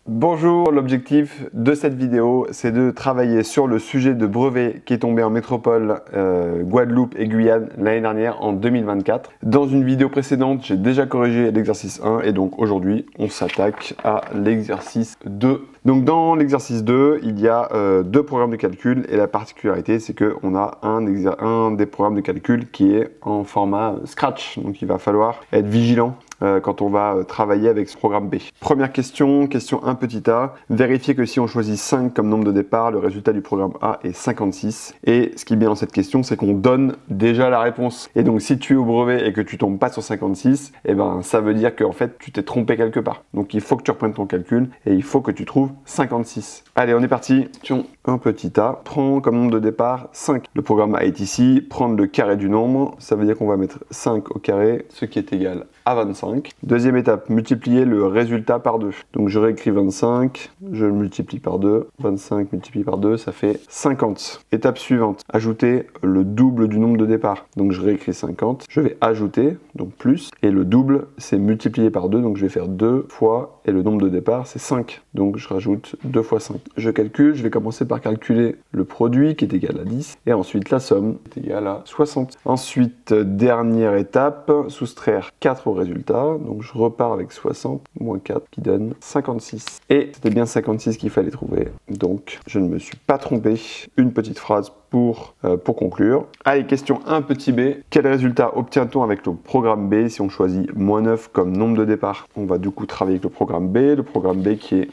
Bonjour, l'objectif de cette vidéo, c'est de travailler sur le sujet de brevet qui est tombé en métropole Guadeloupe et Guyane l'année dernière en 2024. Dans une vidéo précédente, j'ai déjà corrigé l'exercice 1 et donc aujourd'hui, on s'attaque à l'exercice 2. Donc dans l'exercice 2, il y a deux programmes de calcul et la particularité, c'est qu'on a un des programmes de calcul qui est en format Scratch. Donc il va falloir être vigilant quand on va travailler avec ce programme B. Première question, question 1 petit a. Vérifiez que si on choisit 5 comme nombre de départ, le résultat du programme A est 56. Et ce qui est bien dans cette question, c'est qu'on donne déjà la réponse. Et donc si tu es au brevet et que tu tombes pas sur 56, eh ben, ça veut dire qu'en fait tu t'es trompé quelque part. Donc il faut que tu reprennes ton calcul et il faut que tu trouves 56. Allez, on est parti. Question 1 petit a. Prends comme nombre de départ 5. Le programme A est ici. Prendre le carré du nombre, ça veut dire qu'on va mettre 5 au carré, ce qui est égal à 25. Deuxième étape, multiplier le résultat par 2. Donc je réécris 25, je le multiplie par 2, 25 multiplié par 2, ça fait 50. Étape suivante, ajouter le double du nombre de départ. Donc je réécris 50, je vais ajouter, donc plus, et le double c'est multiplié par 2, donc je vais faire 2 fois, et le nombre de départ c'est 5. Donc je rajoute 2 fois 5. Je calcule, je vais commencer par calculer le produit qui est égal à 10, et ensuite la somme qui est égale à 60. Ensuite, dernière étape, soustraire 4 au résultat, donc je repars avec 60 moins 4 qui donne 56. Et c'était bien 56 qu'il fallait trouver, donc je ne me suis pas trompé. Une petite phrase pour conclure. Allez, question 1 petit b. Quel résultat obtient-on avec le programme B si on choisit -9 comme nombre de départ? On va du coup travailler avec le programme B qui est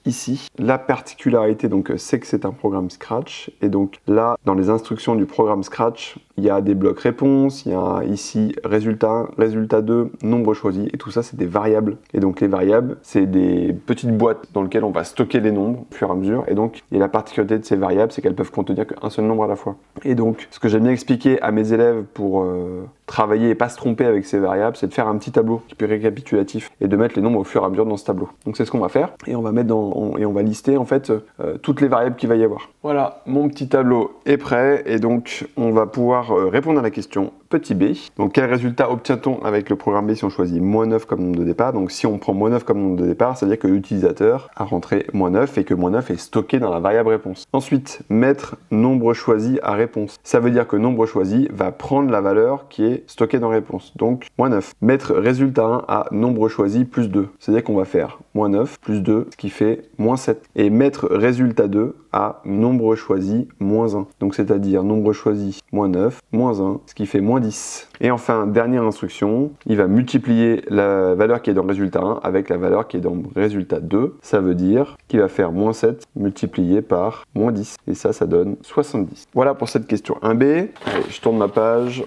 ici. La particularité, donc, c'est que c'est un programme Scratch. Et donc là, dans les instructions du programme Scratch, il y a des blocs réponses, il y a ici résultat 1, résultat 2, nombre choisi. Et tout ça, c'est des variables. Et donc les variables, c'est des petites boîtes dans lesquelles on va stocker les nombres au fur et à mesure. Et donc, la particularité de ces variables, c'est qu'elles peuvent contenir qu'un seul nombre à la fois. Et donc, ce que j'aime bien expliquer à mes élèves pour travailler et pas se tromper avec ces variables, c'est de faire un petit tableau qui peut être récapitulatif et de mettre les nombres au fur et à mesure dans ce tableau. Donc c'est ce qu'on va faire et on va mettre et on va lister en fait toutes les variables qu'il va y avoir. Voilà, mon petit tableau est prêt et donc on va pouvoir répondre à la question petit b. Donc quel résultat obtient-on avec le programme B si on choisit -9 comme nombre de départ? Donc si on prend -9 comme nombre de départ, ça veut dire que l'utilisateur a rentré -9 et que -9 est stocké dans la variable réponse. Ensuite, mettre nombre choisi à réponse. Ça veut dire que nombre choisi va prendre la valeur qui est stocké dans réponse, donc -9. Mettre résultat 1 à nombre choisi plus 2, c'est-à-dire qu'on va faire -9 plus 2, ce qui fait -7. Et mettre résultat 2 à nombre choisi -1, donc c'est-à-dire nombre choisi -9, -1, ce qui fait -10. Et enfin, dernière instruction, il va multiplier la valeur qui est dans résultat 1 avec la valeur qui est dans résultat 2, ça veut dire qu'il va faire -7 multiplié par -10, et ça donne 70. Voilà pour cette question 1b. Allez, je tourne ma page.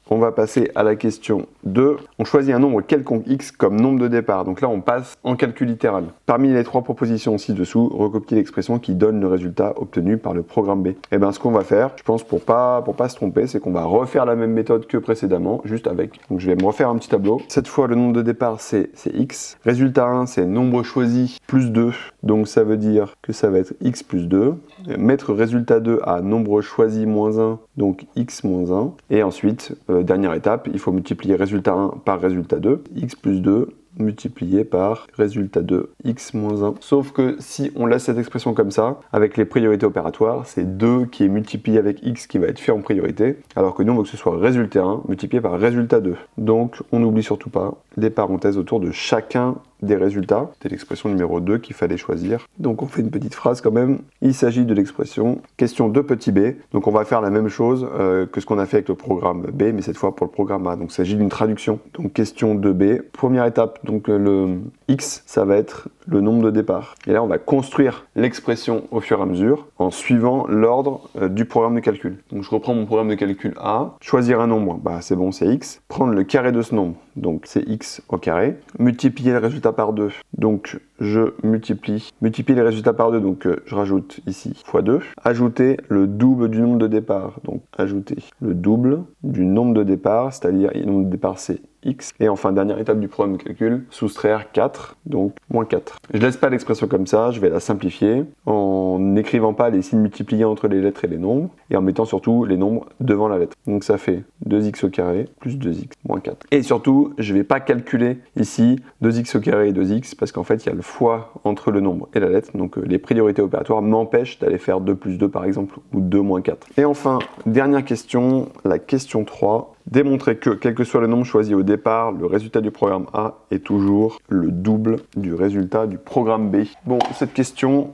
On va passer à la question 2. On choisit un nombre quelconque x comme nombre de départ. Donc là, on passe en calcul littéral. Parmi les 3 propositions ci-dessous, recopiez l'expression qui donne le résultat obtenu par le programme B. Et bien, ce qu'on va faire, je pense pour pas se tromper, c'est qu'on va refaire la même méthode que précédemment, juste avec. Donc je vais me refaire un petit tableau. Cette fois, le nombre de départ, c'est x. Résultat 1, c'est nombre choisi plus 2. Donc ça veut dire que ça va être x plus 2. Mettre résultat 2 à nombre choisi moins 1, donc x moins 1. Et ensuite, dernière étape, il faut multiplier résultat 1 par résultat 2, x plus 2 multiplié par résultat 2, x moins 1. Sauf que si on laisse cette expression comme ça, avec les priorités opératoires, c'est 2 qui est multiplié avec x qui va être fait en priorité, alors que nous on veut que ce soit résultat 1 multiplié par résultat 2. Donc on n'oublie surtout pas les parenthèses autour de chacun des résultats. C'était l'expression numéro 2 qu'il fallait choisir. Donc on fait une petite phrase quand même. Il s'agit de l'expression question 2 petit b. Donc on va faire la même chose que ce qu'on a fait avec le programme B, mais cette fois pour le programme A. Donc il s'agit d'une traduction. Donc question 2b. Première étape, donc le x, ça va être le nombre de départ. Et là on va construire l'expression au fur et à mesure en suivant l'ordre du programme de calcul. Donc je reprends mon programme de calcul A. Choisir un nombre, bah c'est bon, c'est x. Prendre le carré de ce nombre, donc c'est x au carré. Multiplier le résultat par 2, donc je multiplie les résultats par 2, donc je rajoute ici fois 2. Ajouter le double du nombre de départ, donc ajouter le double du nombre de départ, c'est-à-dire le nombre de départ c'est x. Et enfin, dernière étape du programme de calcul, soustraire 4, donc moins 4. Je laisse pas l'expression comme ça, je vais la simplifier en n'écrivant pas les signes multipliés entre les lettres et les nombres, et en mettant surtout les nombres devant la lettre. Donc ça fait 2x au carré plus 2x moins 4. Et surtout, je vais pas calculer ici 2x au carré et 2x, parce qu'en fait, il y a le fois entre le nombre et la lettre, donc les priorités opératoires m'empêchent d'aller faire 2 plus 2 par exemple, ou 2 moins 4. Et enfin, dernière question, la question 3. Démontrer que, quel que soit le nombre choisi au départ, le résultat du programme A est toujours le double du résultat du programme B. Bon, cette question,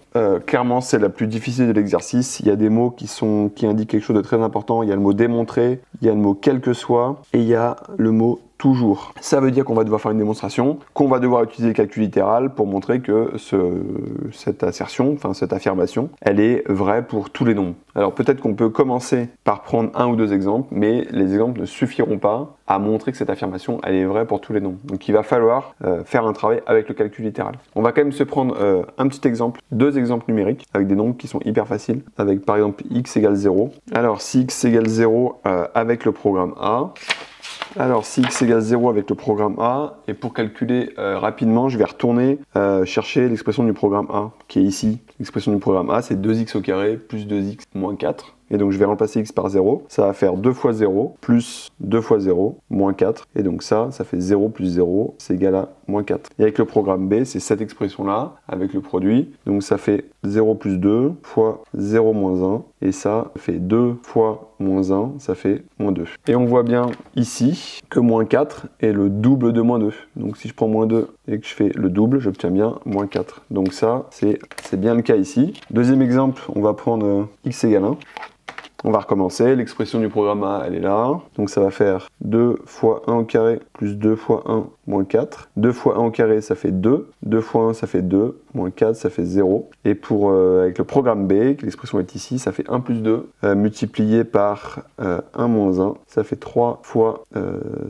clairement, c'est la plus difficile de l'exercice. Il y a des mots qui indiquent quelque chose de très important. Il y a le mot démontrer, il y a le mot quel que soit, et il y a le mot toujours. Ça veut dire qu'on va devoir faire une démonstration, qu'on va devoir utiliser le calcul littéral pour montrer que cette assertion, enfin cette affirmation, elle est vraie pour tous les nombres. Alors peut-être qu'on peut commencer par prendre un ou deux exemples, mais les exemples ne suffiront pas à montrer que cette affirmation, elle est vraie pour tous les nombres. Donc il va falloir faire un travail avec le calcul littéral. On va quand même se prendre un petit exemple, deux exemples numériques, avec des nombres qui sont hyper faciles, avec par exemple x égale 0. Alors si x égale 0 avec le programme A, alors si x égale 0 avec le programme A, et pour calculer rapidement, je vais retourner chercher l'expression du programme A, qui est ici. L'expression du programme A, c'est 2x au carré plus 2x moins 4. Et donc je vais remplacer x par 0, ça va faire 2 fois 0 plus 2 fois 0 moins 4. Et donc ça fait 0 plus 0, c'est égal à moins 4. Et avec le programme B, c'est cette expression-là, avec le produit. Donc ça fait 0 plus 2 fois 0 moins 1. Et ça fait 2 fois moins 1, ça fait moins 2. Et on voit bien ici que moins 4 est le double de moins 2. Donc si je prends moins 2 et que je fais le double, j'obtiens bien moins 4. Donc ça, c'est bien le cas ici. Deuxième exemple, on va prendre x égale 1. On va recommencer, l'expression du programme A, elle est là. Donc ça va faire 2 fois 1 au carré plus 2 fois 1 moins 4. 2 fois 1 au carré, ça fait 2. 2 fois 1, ça fait 2. Moins 4, ça fait 0. Et pour avec le programme B, que l'expression est ici, ça fait 1 plus 2 multiplié par 1 moins 1. Ça fait 3 fois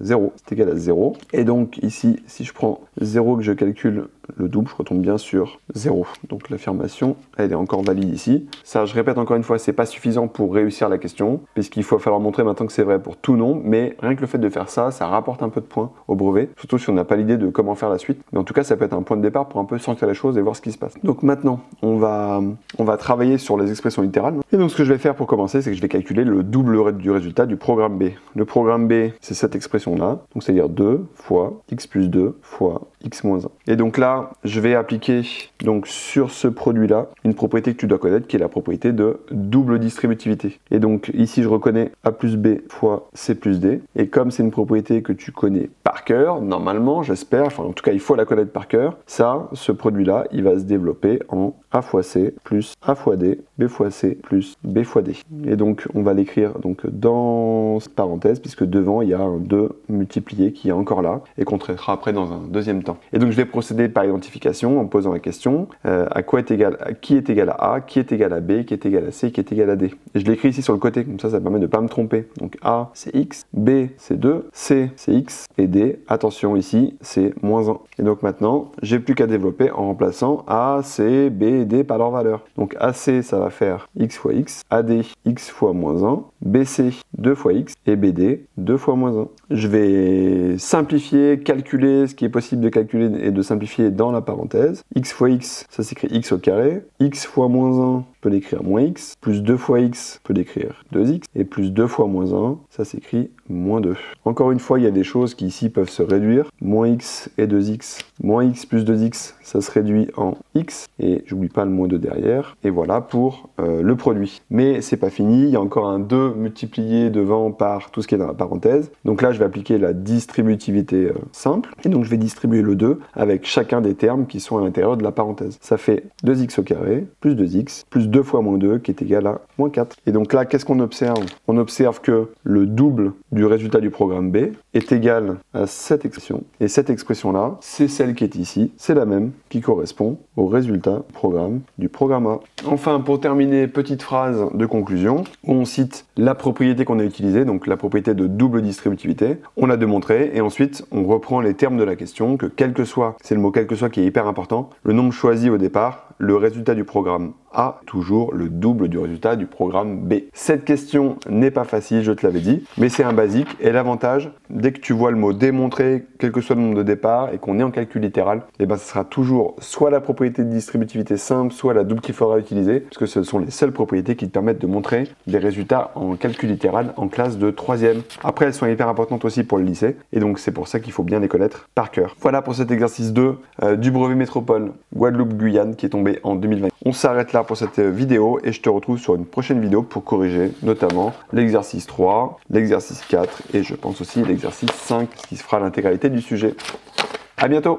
0. C'est égal à 0. Et donc ici, si je prends 0 que je calcule le double, je retombe bien sur 0. Donc l'affirmation, elle est encore valide ici. Ça, je répète encore une fois, c'est pas suffisant pour réussir la question, puisqu'il faut falloir montrer maintenant que c'est vrai pour tout nombre, mais rien que le fait de faire ça, ça rapporte un peu de points au brevet, surtout si on n'a pas l'idée de comment faire la suite. Mais en tout cas, ça peut être un point de départ pour un peu sentir les choses et voir ce qui se passe. Donc maintenant, on va travailler sur les expressions littérales. Et donc ce que je vais faire pour commencer, c'est que je vais calculer le double du résultat du programme B. Le programme B, c'est cette expression-là, donc c'est-à-dire 2 fois x plus 2 fois x moins 1. Et donc là, je vais appliquer donc sur ce produit-là une propriété que tu dois connaître, qui est la propriété de double distributivité. Et donc ici, je reconnais a plus b fois c plus d. Et comme c'est une propriété que tu connais par cœur, normalement, j'espère, enfin en tout cas, il faut la connaître par cœur, ça, ce produit-là, il va se développer en a fois c plus a fois d, b fois c plus b fois d. Et donc, on va l'écrire donc dans cette parenthèse, puisque devant, il y a un 2 multiplié qui est encore là, et qu'on traitera après dans un deuxième temps. Et donc je vais procéder par identification en posant la question à qui est égal à A, qui est égal à B, qui est égal à C, qui est égal à D. Et je l'écris ici sur le côté, comme ça permet de ne pas me tromper. Donc A c'est X, B c'est 2, C c'est X et D, attention ici, c'est moins 1. Et donc maintenant, j'ai plus qu'à développer en remplaçant A, C, B et D par leur valeur. Donc AC ça va faire X fois X, AD X fois moins 1, BC 2 fois X et BD 2 fois moins 1. Je vais simplifier, calculer ce qui est possible de calculer et de simplifier dans la parenthèse. X fois X, ça s'écrit X au carré. X fois moins 1, je peux l'écrire moins X. Plus 2 fois X, je peux l'écrire 2X. Et plus 2 fois moins 1, ça s'écrit moins 2. Encore une fois, il y a des choses qui ici peuvent se réduire. Moins X et 2X. Moins X plus 2X, ça se réduit en X. Et j'oublie pas le moins 2 derrière. Et voilà pour le produit. Mais c'est pas fini, il y a encore un 2 multiplié devant par tout ce qui est dans la parenthèse. Donc là, je vais appliquer la distributivité simple. Et donc je vais distribuer le 2 avec chacun des termes qui sont à l'intérieur de la parenthèse. Ça fait 2x au carré plus 2x plus 2 fois moins 2 qui est égal à moins 4. Et donc là, qu'est-ce qu'on observe? On observe que le double du résultat du programme B est égal à cette expression. Et cette expression-là, c'est celle qui est ici. C'est la même qui correspond au résultat du programme A. Enfin, pour terminer, petite phrase de conclusion où on cite la propriété qu'on a utilisée, donc la propriété de double distributivité. On l'a démontré et ensuite on reprend les termes de la question que quel que soit, c'est le mot quel que soit qui est hyper important, le nombre choisi au départ le résultat du programme A toujours le double du résultat du programme B. Cette question n'est pas facile, je te l'avais dit, mais c'est un basique. Et l'avantage, dès que tu vois le mot démontrer, quel que soit le nombre de départ, et qu'on est en calcul littéral, et ben ce sera toujours soit la propriété de distributivité simple, soit la double qu'il faudra utiliser, parce que ce sont les seules propriétés qui te permettent de montrer des résultats en calcul littéral en classe de 3e. Après, elles sont hyper importantes aussi pour le lycée, et donc c'est pour ça qu'il faut bien les connaître par cœur. Voilà pour cet exercice 2 du brevet métropole Guadeloupe-Guyane qui est tombé en 2020. On s'arrête là pour cette vidéo et je te retrouve sur une prochaine vidéo pour corriger notamment l'exercice 3, l'exercice 4 et je pense aussi l'exercice 5, ce qui se fera l'intégralité du sujet. À bientôt!